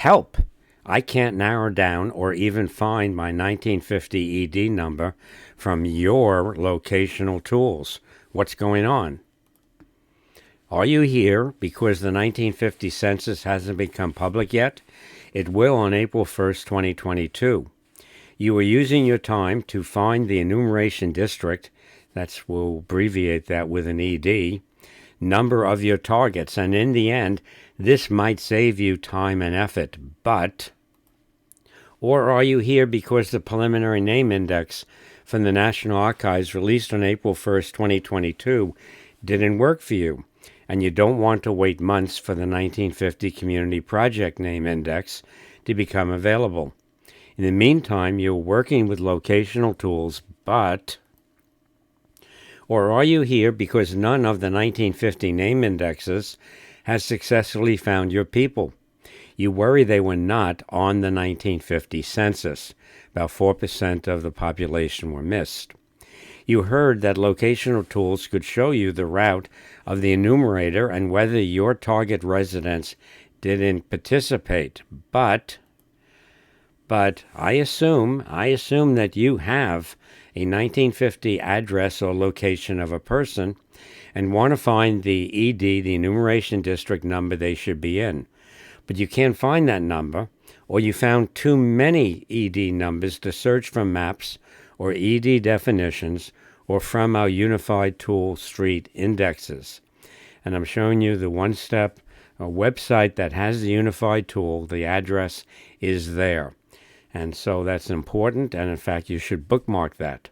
Help! I can't narrow down or even find my 1950 ED number from your locational tools. What's going on? Are you here because the 1950 census hasn't become public yet? It will on April 1st, 2022. You are using your time to find the enumeration district, we'll abbreviate that with an ED, number of your targets, and in the end, this might save you time and effort, but... Or are you here because the preliminary name index from the National Archives released on April 1st, 2022 didn't work for you, and you don't want to wait months for the 1950 Community Project Name Index to become available? In the meantime, you're working with locational tools, but... Or are you here because none of the 1950 name indexes has successfully found your people? You worry they were not on the 1950 census. About 4% of the population were missed. You heard that locational tools could show you the route of the enumerator and whether your target residents didn't participate. But I assume that you have a 1950 address or location of a person and want to find the ED, the enumeration district number they should be in. But you can't find that number, or you found too many ED numbers to search from maps or ED definitions or from our unified tool street indexes. And I'm showing you the one-step website that has the unified tool. The address is there. And so that's important, and in fact, you should bookmark that.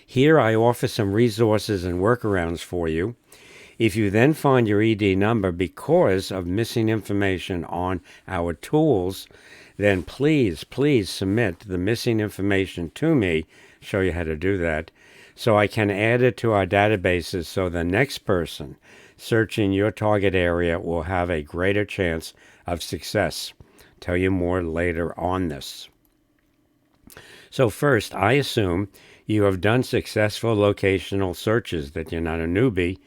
Here I offer some resources and workarounds for you. If you then find your ED number because of missing information on our tools, then please submit the missing information to me, show you how to do that, so I can add it to our databases so the next person searching your target area will have a greater chance of success. Tell you more later on this. So first, I assume you have done successful locational searches, that you're not a newbie,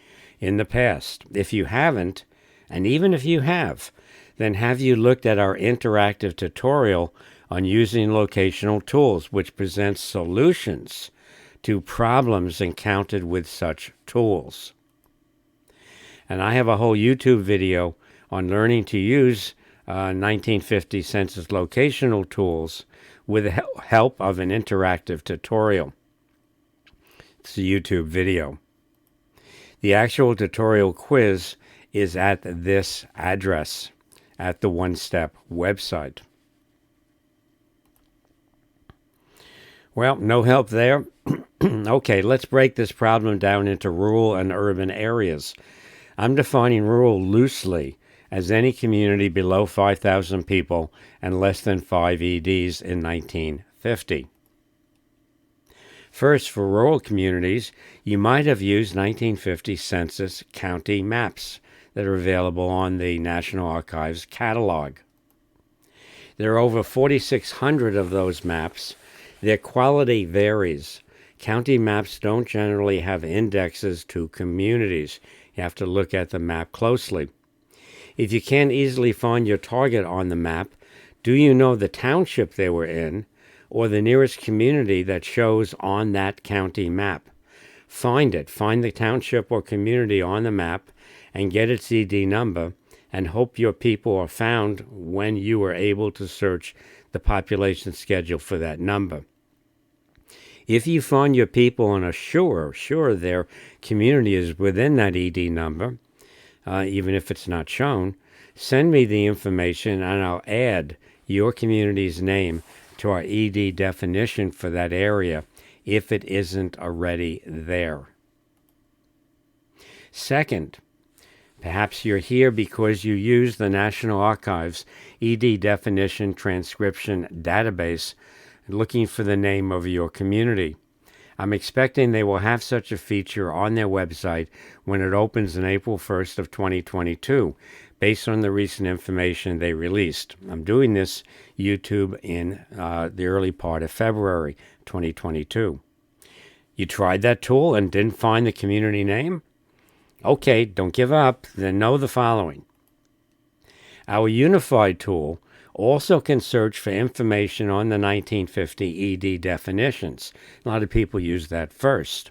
in the past. If you haven't, and even if you have, then have you looked at our interactive tutorial on using locational tools, which presents solutions to problems encountered with such tools? And I have a whole YouTube video on learning to use 1950 census locational tools with the help of an interactive tutorial. It's a YouTube video. The actual tutorial quiz is at this address, at the one-step website. Well, no help there. Okay, let's break this problem down into rural and urban areas. I'm defining rural loosely as any community below 5,000 people and less than 5 EDs in 1950. First, for rural communities, you might have used 1950 census county maps that are available on the National Archives catalog. There are over 4,600 of those maps. Their quality varies. County maps don't generally have indexes to communities. You have to look at the map closely. If you can't easily find your target on the map, do you know the township they were in, or the nearest community that shows on that county map? Find it. Find the township or community on the map and get its ED number, and hope your people are found when you are able to search the population schedule for that number. If you find your people and are sure their community is within that ED number, even if it's not shown, send me the information and I'll add your community's name to our ED definition for that area if it isn't already there. Second, perhaps you're here because you use the National Archives ED definition transcription database looking for the name of your community. I'm expecting they will have such a feature on their website when it opens on April 1st of 2022, based on the recent information they released. I'm doing this YouTube in the early part of February 2022. You tried that tool and didn't find the community name? Okay, don't give up. Then know the following. Our unified tool also can search for information on the 1950 ED definitions. A lot of people use that first.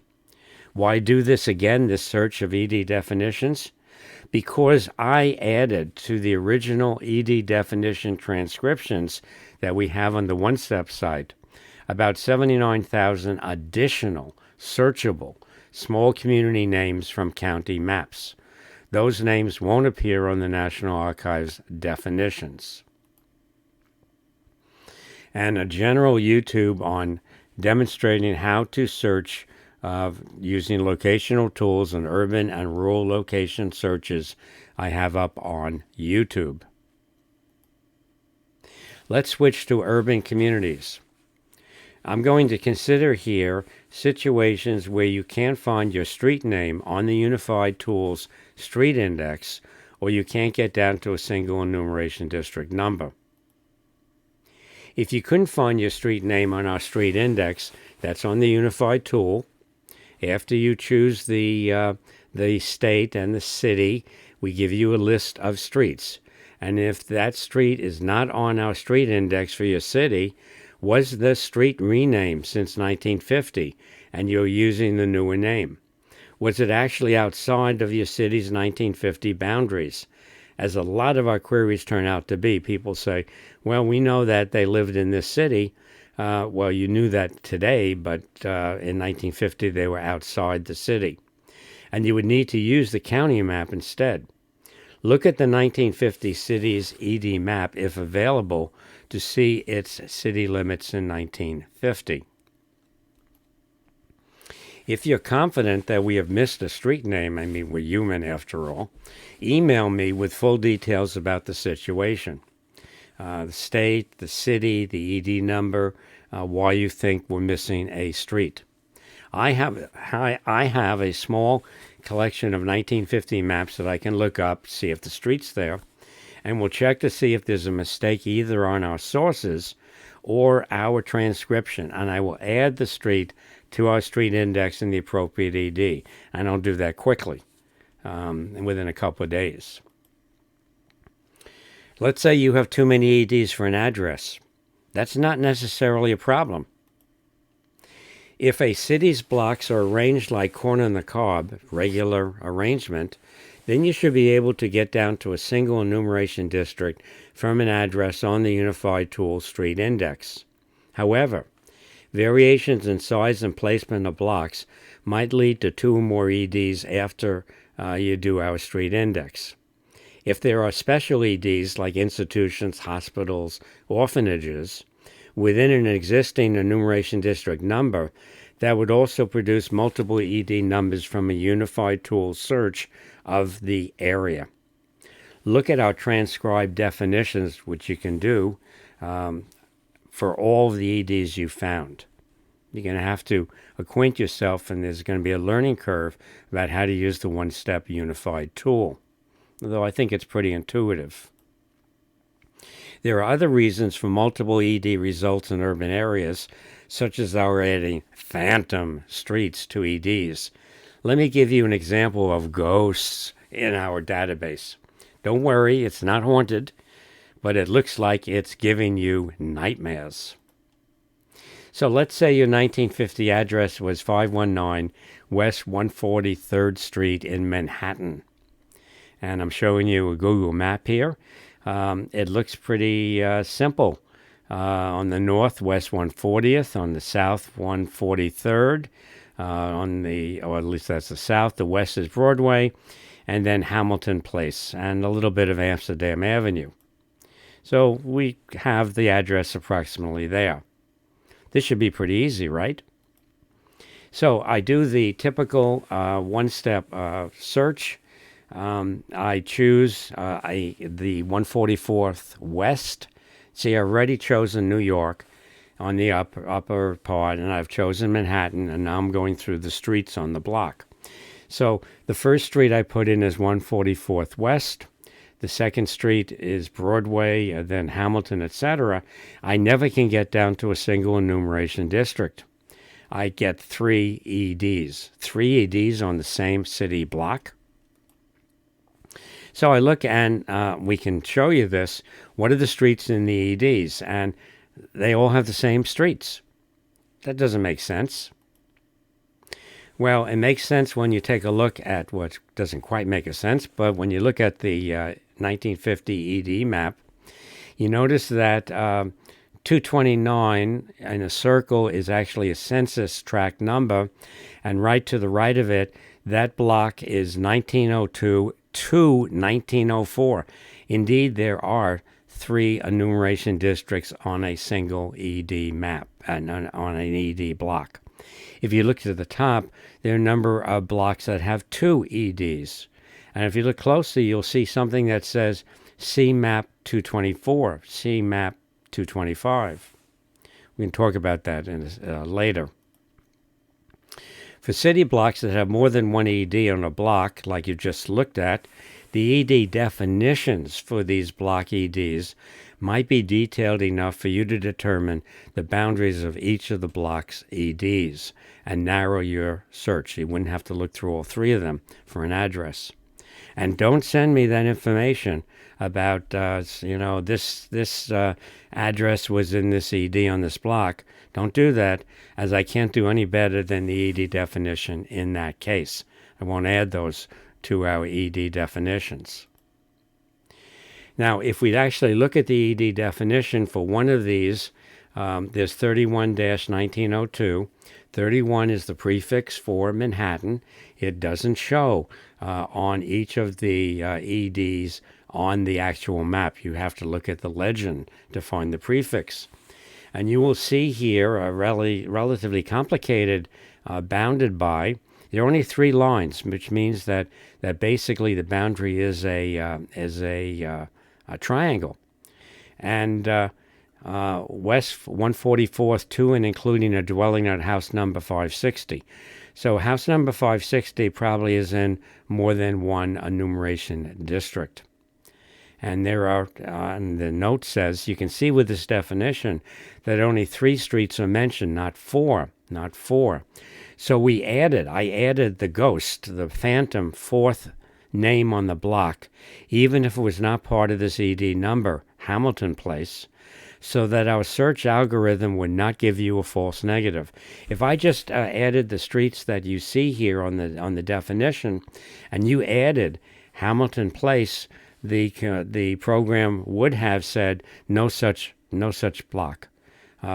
Why do this again, this search of ED definitions? Because I added to the original ED definition transcriptions that we have on the one-step site about 79,000 additional searchable small community names from county maps. Those names won't appear on the National Archives definitions. And a general YouTube on demonstrating how to search using locational tools and urban and rural location searches I have up on YouTube. Let's switch to urban communities. I'm going to consider here situations where you can't find your street name on the Unified Tools street index, or you can't get down to a single enumeration district number. If you couldn't find your street name on our street index, that's on the Unified Tool. After you choose the state and the city, we give you a list of streets. And if that street is not on our street index for your city, was the street renamed since 1950 and you're using the newer name? Was it actually outside of your city's 1950 boundaries? As a lot of our queries turn out to be, people say, well, we know that they lived in this city. Well, you knew that today, but in 1950 they were outside the city. And you would need to use the county map instead. Look at the 1950 city's ED map, if available, to see its city limits in 1950. If you're confident that we have missed a street name, I mean, we're human after all, email me with full details about the situation. The state, the city, the ED number, why you think we're missing a street. I have a small collection of 1950 maps that I can look up, see if the street's there, and we'll check to see if there's a mistake either on our sources or our transcription, and I will add the street to our street index in the appropriate ED, and I'll do that quickly, within a couple of days. Let's say you have too many EDs for an address. That's not necessarily a problem. If a city's blocks are arranged like corn on the cob, regular arrangement, then you should be able to get down to a single enumeration district from an address on the Unified Tools Street Index. However, variations in size and placement of blocks might lead to 2 or more EDs after you do our street index. If there are special EDs like institutions, hospitals, orphanages, within an existing enumeration district number, that would also produce multiple ED numbers from a unified tool search of the area. Look at our transcribed definitions, which you can do for all of the EDs you found. You're going to have to acquaint yourself, and there's going to be a learning curve about how to use the one-step unified tool, although I think it's pretty intuitive. There are other reasons for multiple ED results in urban areas, such as our adding phantom streets to EDs. Let me give you an example of ghosts in our database. Don't worry, it's not haunted, but it looks like it's giving you nightmares. So let's say your 1950 address was 519 West 143rd Street in Manhattan. And I'm showing you a Google map here. It looks pretty simple. On the north, West 140th. On the south, 143rd. Or at least that's the south. The west is Broadway. And then Hamilton Place. And a little bit of Amsterdam Avenue. So we have the address approximately there. This should be pretty easy, right? So I do the typical one-step search. I choose the 144th West. See, I've already chosen New York on the upper part, and I've chosen Manhattan, and now I'm going through the streets on the block. So the first street I put in is 144th West. The second street is Broadway, then Hamilton, etc. I never can get down to a single enumeration district. I get 3 EDs. 3 EDs on the same city block. So I look and we can show you this. What are the streets in the EDs? And they all have the same streets. That doesn't make sense. Well, it makes sense when you take a look at what doesn't quite make a sense, but when you look at the 1950 ED map, you notice that 229 in a circle is actually a census tract number, and right to the right of it, that block is 1902 to 1904. Indeed, there are 3 enumeration districts on a single ED map, on an ED block. If you look to the top, there are a number of blocks that have 2 EDs. And if you look closely, you'll see something that says C map 224, C map 225. We can talk about that later. For city blocks that have more than one ED on a block, like you just looked at, the ED definitions for these block EDs might be detailed enough for you to determine the boundaries of each of the block's EDs and narrow your search. You wouldn't have to look through all 3 of them for an address. And don't send me that information about, this address was in this ED on this block. Don't do that, as I can't do any better than the ED definition in that case. I won't add those to our ED definitions. Now, if we actually look at the ED definition for one of these, there's 31-1902. 31 is the prefix for Manhattan. It doesn't show on each of the EDs on the actual map. You have to look at the legend to find the prefix. And you will see here a relatively complicated bounded by. There are only 3 lines, which means that basically the boundary is a triangle. And west 144th to and including a dwelling at house number 560. So house number 560 probably is in more than one enumeration district. And there are, and the note says, you can see with this definition that only 3 streets are mentioned, not 4. So I added the ghost, the phantom 4th name on the block, even if it was not part of this ED number, Hamilton Place, so that our search algorithm would not give you a false negative. If I just added the streets that you see here on the definition, and you added Hamilton Place, the program would have said no such block.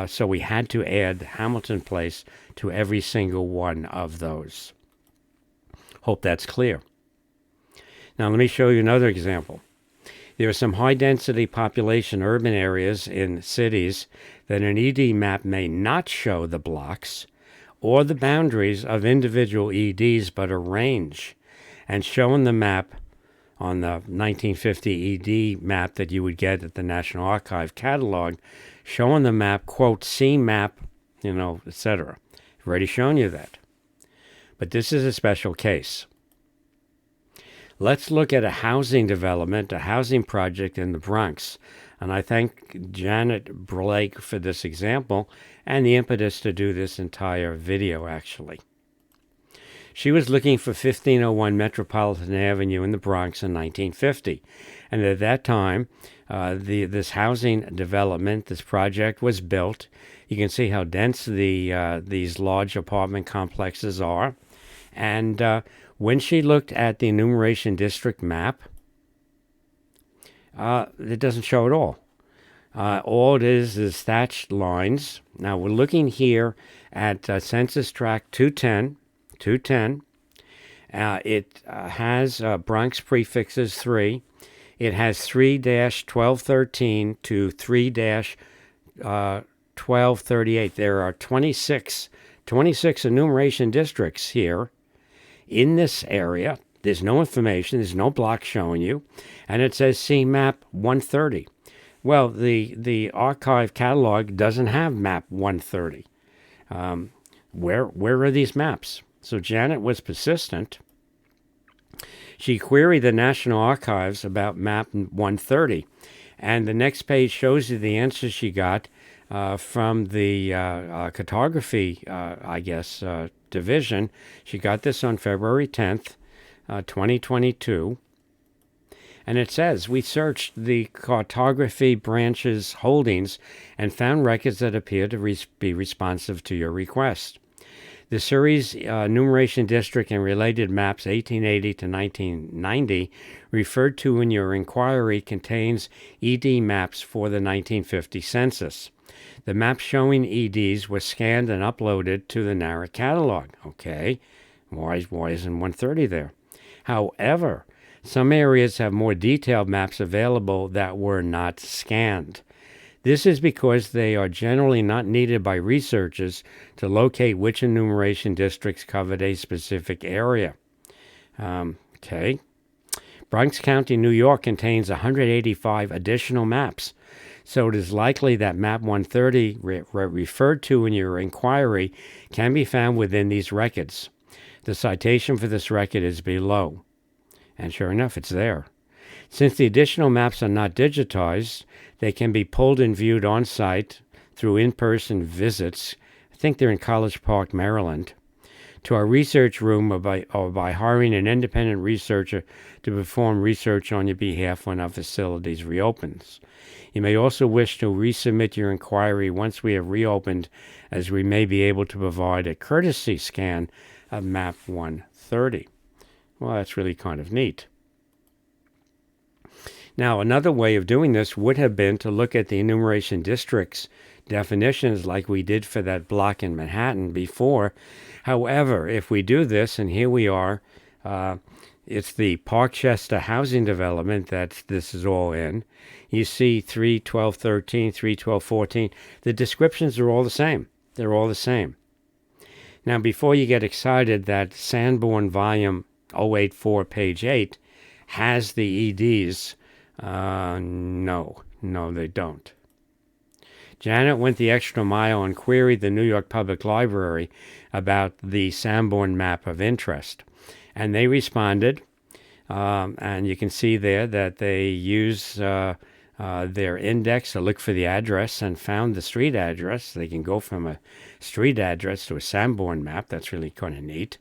So we had to add Hamilton Place to every single one of those. Hope that's clear. Now let me show you another example. There are some high-density population urban areas in cities that an ED map may not show the blocks or the boundaries of individual EDs, but a range. And shown the map on the 1950 ED map that you would get at the National Archive catalog, showing the map, quote, C map, etc. I've already shown you that. But this is a special case. Let's look at a housing development, a housing project in the Bronx. And I thank Janet Blake for this example and the impetus to do this entire video, actually. She was looking for 1501 Metropolitan Avenue in the Bronx in 1950. And at that time, this housing development, this project was built. You can see how dense these large apartment complexes are. And when she looked at the enumeration district map, it doesn't show at all. All it is thatched lines. Now we're looking here at Census Tract 210. It has Bronx prefixes 3. It has 3-1213 to 3-1238. There are 26 enumeration districts here in this area. There's no information. There's no block showing you. And it says C map 130. Well, the archive catalog doesn't have map 130. Where are these maps? So Janet was persistent. She queried the National Archives about map 130. And the next page shows you the answer she got from the cartography, division. She got this on February 10th, 2022. And it says, we searched the cartography branch's holdings and found records that appear to be responsive to your request. The Surrey's Numeration District and related maps 1880 to 1990 referred to in your inquiry contains ED maps for the 1950 census. The maps showing EDs were scanned and uploaded to the NARA catalog. Okay, why isn't 130 there? However, some areas have more detailed maps available that were not scanned. This is because they are generally not needed by researchers to locate which enumeration districts covered a specific area. Okay. Bronx County, New York contains 185 additional maps, so it is likely that map 130 referred to in your inquiry can be found within these records. The citation for this record is below. And sure enough, it's there. Since the additional maps are not digitized, they can be pulled and viewed on site through in-person visits. I think they're in College Park, Maryland, to our research room or by hiring an independent researcher to perform research on your behalf when our facilities reopens. You may also wish to resubmit your inquiry once we have reopened, as we may be able to provide a courtesy scan of map 130. Well, that's really kind of neat. Now, another way of doing this would have been to look at the enumeration districts definitions like we did for that block in Manhattan before. However, if we do this, and here we are, it's the Parkchester housing development that this is all in. You see 31213, 31214. The descriptions are all the same. They're all the same. Now, before you get excited that Sanborn Volume 084, page 8 has the EDs, no, they don't. Janet went the extra mile and queried the New York Public Library about the Sanborn Map of interest. And they responded, and you can see there that they use their index to look for the address and found the street address. They can go from a street address to a Sanborn map. That's really kind of neat.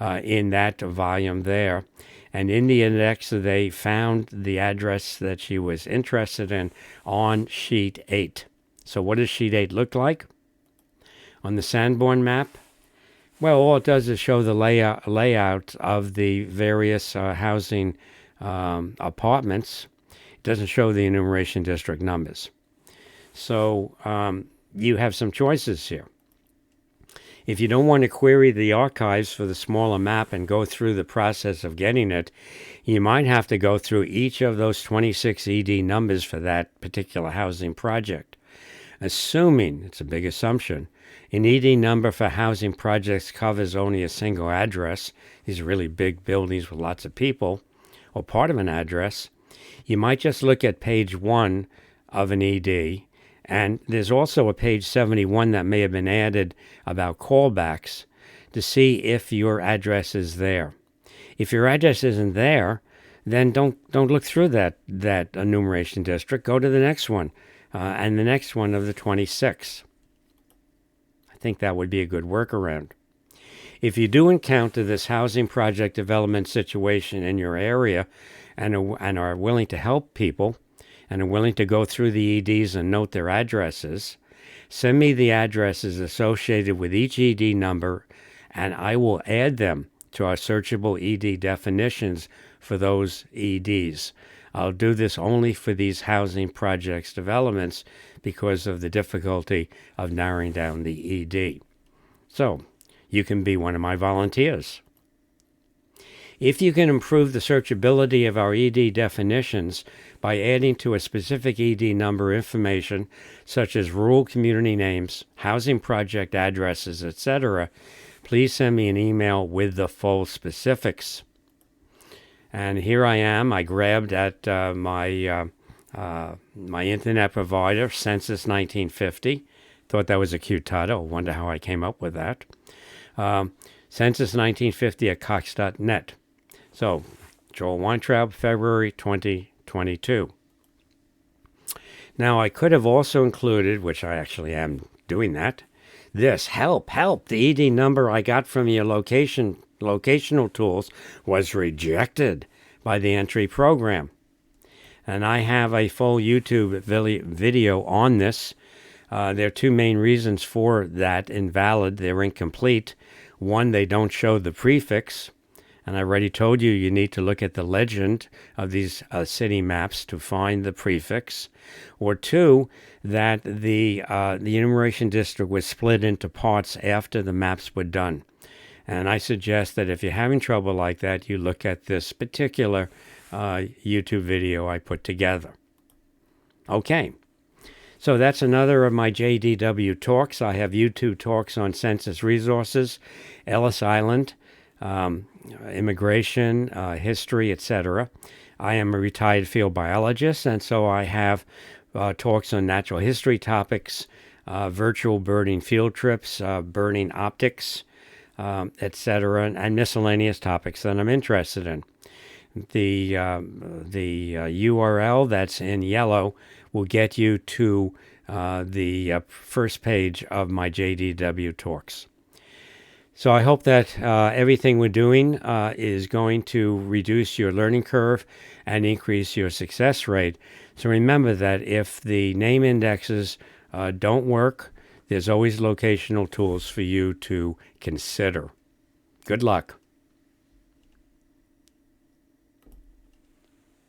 In that volume there. And in the index, they found the address that she was interested in on sheet 8. So what does sheet 8 look like? On the Sanborn map, well, all it does is show the layout of the various housing apartments. It doesn't show the enumeration district numbers. So you have some choices here. If you don't want to query the archives for the smaller map and go through the process of getting it, you might have to go through each of those 26 ED numbers for that particular housing project. Assuming, it's a big assumption, an ED number for housing projects covers only a single address, these are really big buildings with lots of people, or part of an address, you might just look at page 1 of an ED. And there's also a page 71 that may have been added about callbacks to see if your address is there. If your address isn't there, then don't look through that enumeration district. Go to the next one, and the next one of the 26. I think that would be a good workaround. If you do encounter this housing project development situation in your area and are willing to help people, and are willing to go through the EDs and note their addresses, send me the addresses associated with each ED number, and I will add them to our searchable ED definitions for those EDs. I'll do this only for these housing projects developments because of the difficulty of narrowing down the ED. So, you can be one of my volunteers. If you can improve the searchability of our ED definitions by adding to a specific ED number information, such as rural community names, housing project addresses, etc., please send me an email with the full specifics. And here I am. I grabbed at my internet provider, Census 1950. Thought that was a cute title. Wonder how I came up with that. Census 1950 at cox.net. So, Joel Weintraub, February 2022. Now, I could have also included, which I actually am doing that, this, help, the ED number I got from your locational tools was rejected by the entry program. And I have a full YouTube video on this. There are two main reasons for that invalid. They're incomplete. One, they don't show the prefix. And I already told you you need to look at the legend of these city maps to find the prefix. Or two, that the enumeration district was split into parts after the maps were done. And I suggest that if you're having trouble like that, you look at this particular YouTube video I put together. Okay. So that's another of my JDW talks. I have YouTube talks on census resources, Ellis Island, immigration, history, etc. I am a retired field biologist, and so I have talks on natural history topics, virtual birding field trips, birding optics, etc., and miscellaneous topics that I'm interested in. The URL that's in yellow will get you to the first page of my JDW talks. So I hope that everything we're doing is going to reduce your learning curve and increase your success rate. So remember that if the name indexes don't work, there's always locational tools for you to consider. Good luck.